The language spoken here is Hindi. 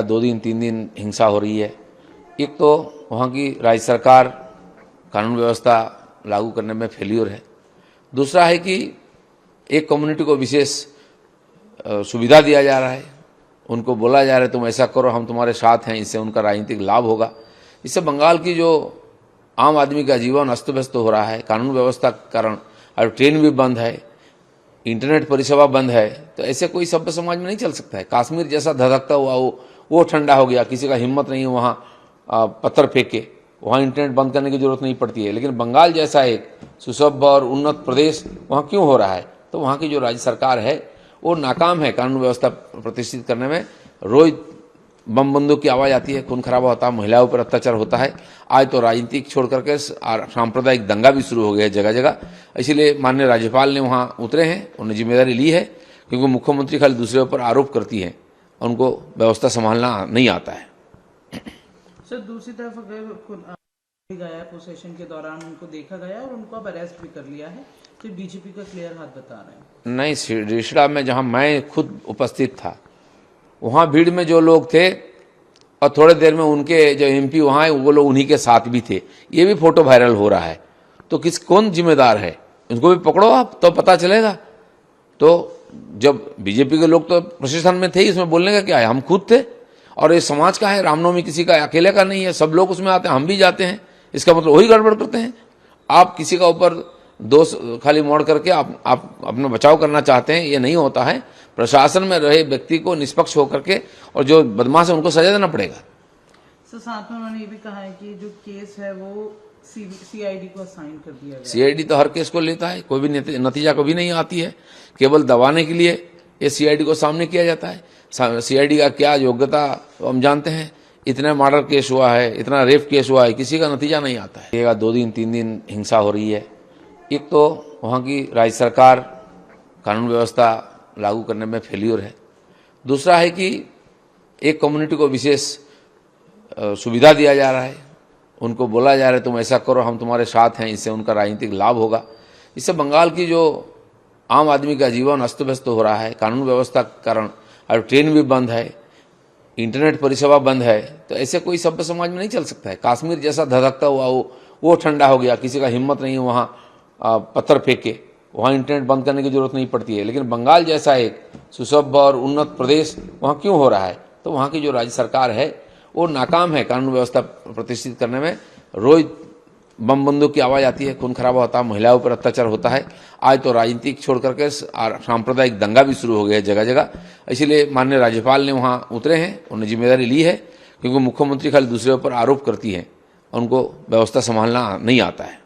दो दिन 3 दिन हिंसा हो रही है। एक तो वहाँ की राज्य सरकार कानून व्यवस्था लागू करने में फेल्योर है। दूसरा है कि एक कम्युनिटी को विशेष सुविधा दिया जा रहा है, उनको बोला जा रहा है तुम ऐसा करो, हम तुम्हारे साथ हैं, इससे उनका राजनीतिक लाभ होगा। इससे बंगाल की जो आम आदमी का जीवन अस्त व्यस्त हो रहा है। कानून व्यवस्था के कारण और ट्रेन भी बंद है, इंटरनेट परिसेवा बंद है, तो ऐसे कोई सभ्य समाज में नहीं चल सकता है। कश्मीर जैसा धधकता हुआ वो ठंडा हो गया, किसी का हिम्मत नहीं है वहाँ पत्थर फेंके, वहाँ इंटरनेट बंद करने की जरूरत नहीं पड़ती है। लेकिन बंगाल जैसा एक सुसभ्य और उन्नत प्रदेश वहाँ क्यों हो रहा है? तो वहाँ की जो राज्य सरकार है वो नाकाम है कानून व्यवस्था प्रतिष्ठित करने में। रोज बम बंदूक की आवाज़ आती है, खून खराबा होता है, महिलाओं पर अत्याचार होता है। आज तो राजनीतिक छोड़ करके सांप्रदायिक दंगा भी शुरू हो गया है जगह जगह। इसीलिए माननीय राज्यपाल ने वहाँ उतरे हैं, उन्होंने जिम्मेदारी ली है, क्योंकि मुख्यमंत्री खाली दूसरे पर आरोप करती हैं, उनको व्यवस्था संभालना नहीं आता है। सर दूसरी तरफ अगर गया पोसेशन के दौरान उनको देखा गया और उनको अब अरेस्ट भी कर लिया है, तो डीजीपी का क्लियर हाथ बता रहे हैं। नहीं, रिश्ता में जहां मैं खुद उपस्थित था वहां भीड़ में जो लोग थे और थोड़ी देर में उनके जो एमपी वहां है वो लोग उन्हीं के साथ भी थे। ये भी फोटो वायरल हो रहा है, तो कौन जिम्मेदार है? उनको भी पकड़ो आप, तो पता चलेगा। तो जब बीजेपी के लोग तो प्रशासन में थे, इसमें बोलने का क्या है? हम खुद थे, और ये समाज का है, रामनवमी किसी का अकेले का नहीं है, सब लोग उसमें आते हैं, हम भी जाते हैं। इसका मतलब वही गड़बड़ करते हैं। आप किसी का ऊपर दोष खाली मोड़ करके आप अपना बचाव करना चाहते हैं, ये नहीं होता है। प्रशासन में रहे व्यक्ति को निष्पक्ष होकर के और जो बदमाश है उनको सजा देना पड़ेगा। सर साथ में उन्होंने ये भी कहा है कि जो केस है वो सीआईडी को असाइन कर दिया गया। सीआईडी तो हर केस को लेता है, कोई भी नतीजा कभी नहीं आती है। केवल दबाने के लिए ये सीआईडी को सामने किया जाता है। सीआईडी का क्या योग्यता हम जानते हैं। इतना मर्डर केस हुआ है, इतना रेप केस हुआ है, किसी का नतीजा नहीं आता है। 2 दिन 3 दिन हिंसा हो रही है। एक तो वहाँ की राज्य सरकार कानून व्यवस्था लागू करने में फेल्योर है। दूसरा है कि एक कम्युनिटी को विशेष सुविधा दिया जा रहा है, उनको बोला जा रहा है तुम ऐसा करो, हम तुम्हारे साथ हैं, इससे उनका राजनीतिक लाभ होगा। इससे बंगाल की जो आम आदमी का जीवन अस्त व्यस्त हो रहा है। कानून व्यवस्था के कारण और ट्रेन भी बंद है, इंटरनेट परिसेवा बंद है, तो ऐसे कोई सभ्य समाज में नहीं चल सकता है। कश्मीर जैसा धधकता हुआ वो ठंडा हो गया, किसी का हिम्मत नहीं है वहाँ पत्थर फेंके, वहाँ इंटरनेट बंद करने की जरूरत नहीं पड़ती है। लेकिन बंगाल जैसा एक सुसभ्य और उन्नत प्रदेश वहाँ क्यों हो रहा है? तो वहाँ की जो राज्य सरकार है वो नाकाम है कानून व्यवस्था प्रतिष्ठित करने में। रोज बम बंदूक की आवाज़ आती है, खून खराबा होता है, महिलाओं पर अत्याचार होता है। आज तो राजनीतिक छोड़ करके सांप्रदायिक दंगा भी शुरू हो गया है जगह जगह। इसीलिए माननीय राज्यपाल ने वहाँ उतरे हैं, उन्होंने जिम्मेदारी ली है, क्योंकि मुख्यमंत्री खाली दूसरे पर आरोप करती हैं, उनको व्यवस्था संभालना नहीं आता है।